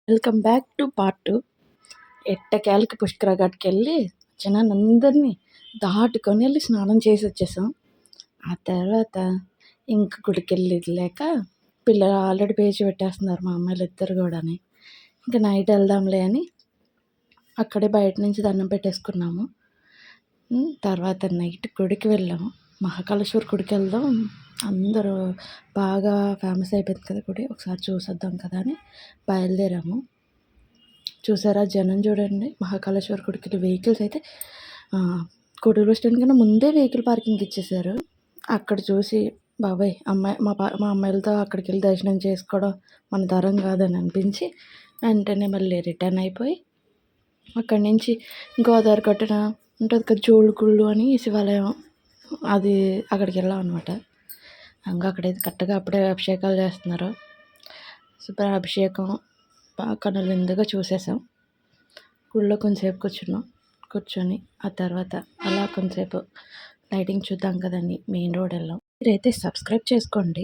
Welcome back to part 2. ఎట్టకేలకి పుష్కర ఘాట్‌కెళ్ళి జనాలందరినీ దాటుకొని వెళ్ళి స్నానం చేసి వచ్చేసాం. ఆ తర్వాత ఇంక గుడికెళ్ళేది లేక పిల్లలు ఆల్రెడీ పేచి పెట్టేస్తున్నారు మా అమ్మాయిలిద్దరు గూడాని. ఇంక నైట్ వెళ్దాంలే అని అక్కడే బయట నుంచి దండం పెట్టేసుకున్నాము. తర్వాత నైట్ గుడికి వెళ్ళాము. మహాకాళేశ్వర గుడికెళ్దాం అందరూ బాగా ఫేమస్ అయిపోయింది కదా గుడి. ఒకసారి చూసొద్దాం కదా అని బయలుదేరాము. చూసారా జనం చూడండి. మహాకాళేశ్వర గుడికి వెహికల్స్ అయితే కోటూరు బస్ స్టాండ్ కన్నా ముందే వెహికల్ పార్కింగ్ ఇచ్చేసారు. అక్కడ చూసి బాబోయ్! మా అమ్మాయిలతో అక్కడికెళ్ళి దర్శనం చేసుకోవడం మన తరం కాదని అనిపించి వెంటనే మళ్ళీ రిటర్న్ అయిపోయి అక్కడి నుంచి గోదావరి గట్టున ఉంటుంది కదా జోడుగుళ్ళు అని శివాలయం, అది అక్కడికి వెళ్ళాం అనమాట. ఇంకా అక్కడైతే కరెక్ట్గా అప్పుడే అభిషేకాలు చేస్తున్నారు. శుభ్ర అభిషేకం బాగా కనువిందుగా చూసేసాం. గుడిలో కొంచెంసేపు కూర్చొని ఆ తర్వాత అలా కొంచెంసేపు లైటింగ్ చూద్దాం కదండి మెయిన్ రోడ్ వెళ్ళాం. మీరైతే సబ్స్క్రైబ్ చేసుకోండి.